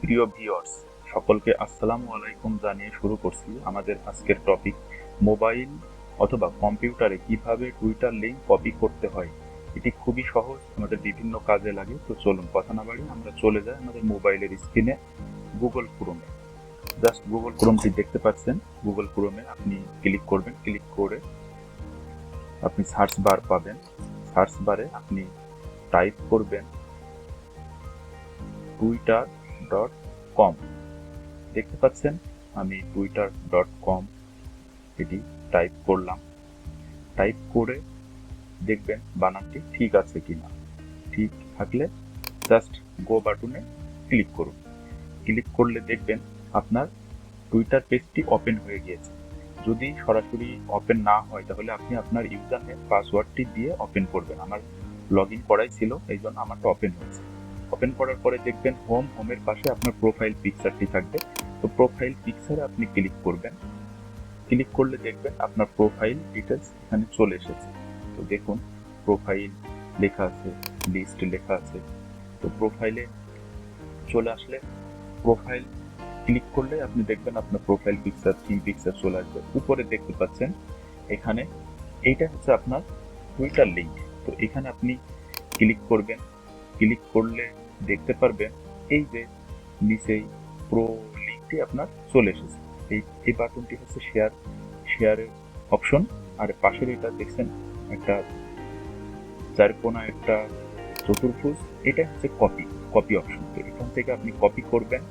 প্রিয় ভিউয়ার্স, সকলকে আসসালামু আলাইকুম জানিয়ে শুরু করছি আমাদের আজকের টপিক। মোবাইল অথবা কম্পিউটারে কিভাবে টুইটার লিংক কপি করতে হয়। এটি খুবই সহজ, আমাদের বিভিন্ন কাজে লাগে। তো চলুন কথা না বাড়িয়ে আমরা চলে যাই আমাদের মোবাইলের স্ক্রিনে, গুগল ক্রোমে। জাস্ট গুগল ক্রোমটি দেখতে পাচ্ছেন। গুগল ক্রোমে আপনি ক্লিক করবেন, ক্লিক করে আপনি সার্চ বার পাবেন। সার্চ বারে আপনি টাইপ করবেন twitter.com। দেখতে পাচ্ছেন আমি twitter.com এটি টাইপ করলাম। টাইপ করে দেখবেন বানানটি ঠিক আছে কিনা। ঠিক থাকলে জাস্ট গো বাটনে ক্লিক করুন। ক্লিক করলে দেখবেন আপনার টুইটার পেজটি ওপেন হয়ে গিয়েছে। যদি সরাসরি ওপেন না হয় তাহলে আপনি আপনার ইউজার নেম পাসওয়ার্ডটি দিয়ে ওপেন করবেন। আমার লগ ইন করাই ছিল, এই জন্য আমারটা ওপেন হয়েছে। ওপেন করার পরে দেখবেন হোমের পাশে আপনার প্রোফাইল পিকচারটি থাকবে। তো প্রোফাইল পিকচারে আপনি ক্লিক করবেন। ক্লিক করলে দেখবেন আপনার প্রোফাইল ডিটেলস এখানে চলে এসেছে। তো দেখুন প্রোফাইল লেখা আছে, লিস্ট লেখা আছে। তো প্রোফাইলে চলে আসলে প্রোফাইল ক্লিক করলে আপনি দেখবেন আপনার প্রোফাইল পিকচার, থিম পিকচার চলে আসবে। উপরে দেখতে পাচ্ছেন এখানে এইটা হচ্ছে আপনার টুইটার লিংক। তো এখানে আপনি ক্লিক করবেন। ক্লিক করলে দেখতে পারবেন এই যে নিচেই প্রো লিংকটি আপনার চলে এসেছে। এই বাটনটি হচ্ছে শেয়ারের অপশন। আর পাশের এটা দেখছেন একটা চার কোণা একটা চতুর্ভুজ, এটা হচ্ছে কপি অপশন। তো এখান থেকে আপনি কপি করবেন।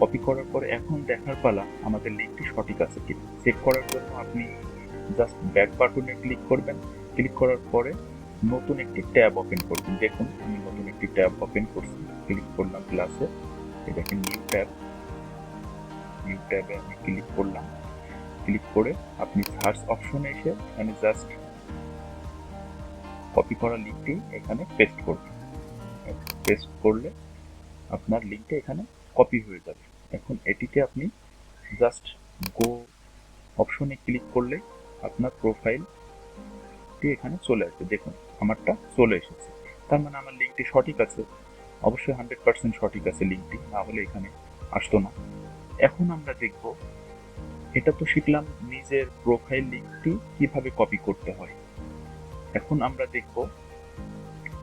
কপি করার পরে এখন দেখার পালা আমাদের লিঙ্কটি সঠিক আছে কিনা। চেক করার জন্য আপনি জাস্ট ব্যাক বাটনে ক্লিক করবেন। ক্লিক করার পরে নতুন একটি ট্যাব ওপেন করবেন। দেখুন আমি নতুন একটি ট্যাব ওপেন করছি। ক্লিক করলাম ক্লাসে, এই দেখেন নিউ ট্যাবে আমি ক্লিক করলাম। ক্লিক করে আপনি সার্চ অপশনে এসে এখানে জাস্ট কপি করা লিঙ্কটি এখানে পেস্ট করবেন। পেস্ট করলে আপনার লিঙ্কটা এখানে কপি হয়ে যাবে। এখন এটিকে আপনি জাস্ট গো অপশনে ক্লিক করলে আপনার প্রোফাইলটি এখানে চলে আসবে। দেখুন আমারটা চলে এসেছে। তার মানে আমার লিঙ্কটি সঠিক আছে। অবশ্যই 100% সঠিক আছে লিঙ্কটি, না হলে এখানে আসতো না। এখন আমরা দেখব, এটা তো শিখলাম নিজের প্রোফাইল লিঙ্কটি কিভাবে কপি করতে হয়। এখন আমরা দেখব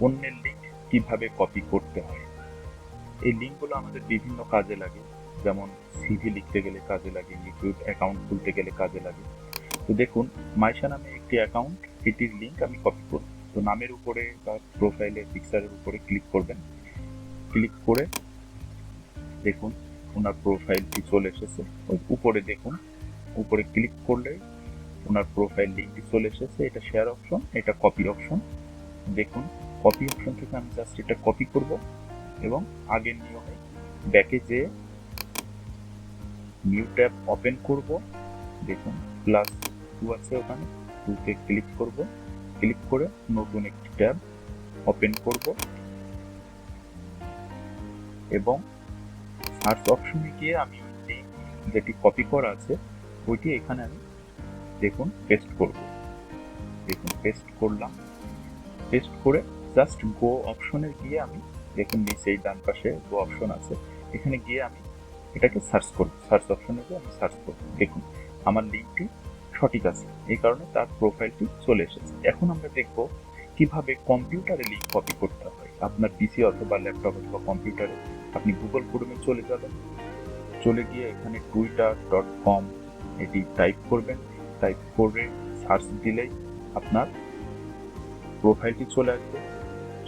অন্যের লিঙ্ক কিভাবে কপি করতে হয়। এই লিঙ্কগুলো আমাদের বিভিন্ন কাজে লাগে, যেমন সিভি লিখতে গেলে কাজে লাগে, ইউটিউব অ্যাকাউন্ট খুলতে গেলে কাজে লাগে। তো দেখুন মাইশা নামে একটি অ্যাকাউন্ট, এটির লিঙ্ক আমি কপি করব। তো নামের উপরে বা প্রোফাইলের পিকচারের উপরে ক্লিক করবেন। ক্লিক করে দেখুন ওনার প্রোফাইলটি চলে এসেছে। ওই উপরে দেখুন, উপরে ক্লিক করলে ওনার প্রোফাইল লিঙ্কটি চলে এসেছে। এটা শেয়ার অপশন, এটা কপি অপশন। দেখুন কপি অপশন থেকে আমি জাস্ট এটা কপি করব এবং আগের নিয়মে ব্যাকে যে নিউ ট্যাব ওপেন করব। দেখুন +2 আছে, ওখানে 2 তে ক্লিক করব। ক্লিক করে নতুন একটি ট্যাব ওপেন করব এবং সার্চ অপশনে গিয়ে আমি ওই লিঙ্ক যেটি কপি করা আছে ওইটি এখানে আমি দেখুন পেস্ট করব। দেখুন পেস্ট করলাম। পেস্ট করে জাস্ট গো অপশনে গিয়ে আমি দেখুন নিচেই ডান পাশে গো অপশন আছে, এখানে গিয়ে আমি এটাকে সার্চ করব। সার্চ অপশনে গিয়ে আমি সার্চ করব। দেখুন আমার লিঙ্কটি সঠিক আছে, এই কারণে তার প্রোফাইলটি চলে এসেছে। এখন আমরা দেখব কিভাবে কম্পিউটারে লিঙ্ক কপি করতে হয়। আপনার পিসি অথবা ল্যাপটপ অথবা কম্পিউটারে আপনি গুগল ক্রোমে চলে যাবেন। চলে গিয়ে এখানে twitter.com এটি টাইপ করবেন। টাইপ করে সার্চ দিলেই আপনার প্রোফাইলটি চলে আসবে।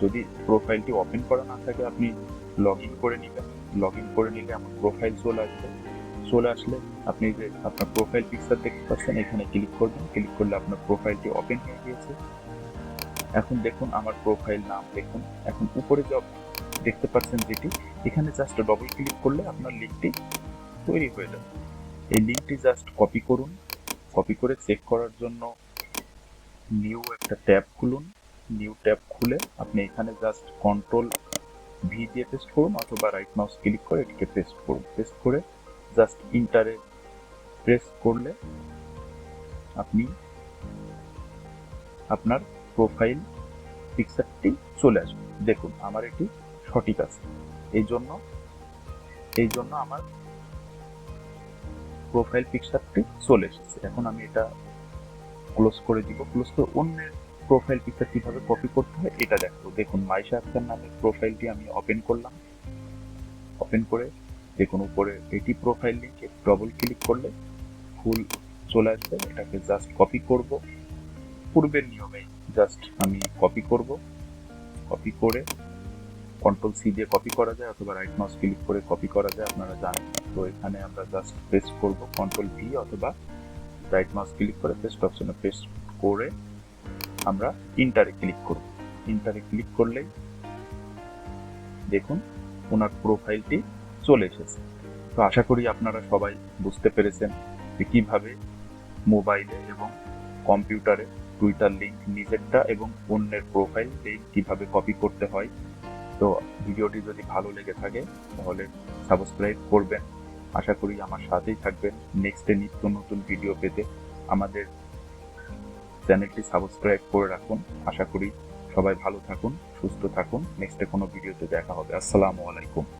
যদি প্রোফাইলটি ওপেন করা না থাকে আপনি লগ ইন করে নেবেন। লগ ইন করে নিলে আমার প্রোফাইল চলে আসবে। চলে আসলে আপনি যে আপনার প্রোফাইল পিকচার দেখতে পাচ্ছেন, এখানে ক্লিক করবেন। ক্লিক করলে আপনার প্রোফাইলটি ওপেন হয়ে গিয়েছে। এখন দেখুন আমার প্রোফাইল নাম দেখুন। এখন উপরে যে দেখতে পাচ্ছেন যেটি, এখানে জাস্ট ডবল ক্লিক করলে আপনার লিঙ্কটি তৈরি হয়ে যাবে। এই লিঙ্কটি জাস্ট কপি করুন। কপি করে চেক করার জন্য নিউ একটা ট্যাব খুলুন। নিউ ট্যাব খুলে আপনি এখানে জাস্ট কন্ট্রোল-V দিয়ে পেস্ট করুন অথবা রাইট মাউস ক্লিক করে এটিকে পেস্ট করুন। পেস্ট করে জাস্ট ইন্টারে প্রেস করলে আপনি আপনার প্রোফাইল পিকচারটি চলে আসবে। দেখুন আমার এটি সঠিক আছে। এই জন্য এই জন্য আমার প্রোফাইল পিকচারটি চলে এসেছে। এখন আমি এটা ক্লোজ করে দিব। ক্লোজ করে অন্যের প্রোফাইল পিকচার কিভাবে কপি করতে হয় এটা দেখো। দেখুন মাইশা আক্তার নামের প্রোফাইলটি আমি ওপেন করলাম। ওপেন করে দেখুন উপরে এটি প্রোফাইল লিঙ্কে ডবল ক্লিক করলে ফুল চলে আসবে। এটাকে জাস্ট কপি করব, পূর্বের নিয়মে জাস্ট আমি কপি করব। কপি করে কন্ট্রোল সি দিয়ে কপি করা যায় অথবা রাইট মাউস ক্লিক করে কপি করা যায়, আপনারা জানেন। তো এখানে আমরা জাস্ট পেস্ট করব কন্ট্রোল ভি অথবা রাইট মাউস ক্লিক করে পেস্ট অপশনে পেস্ট করে আমরা ইন্টারে ক্লিক করব। ইন্টারে ক্লিক করলেই দেখুন ওনার প্রোফাইলটি চলে এসেছে। তো আশা করি আপনারা সবাই বুঝতে পেরেছেন যে কিভাবে মোবাইলে এবং কম্পিউটারে টুইটার লিঙ্ক নিজেরটা এবং অন্যের প্রোফাইল লিঙ্ক কিভাবে কপি করতে হয়। তো ভিডিওটি যদি ভালো লেগে থাকে তাহলে সাবস্ক্রাইব করবেন। আশা করি আমার সাথেই থাকবেন নেক্সটে নিত্য নতুন ভিডিও পেতে। আমাদের চ্যানেলটি সাবস্ক্রাইব করে রাখুন। আশা করি সবাই ভালো থাকুন, সুস্থ থাকুন। নেক্সটে কোনো ভিডিওতে দেখা হবে। আসসালামু আলাইকুম।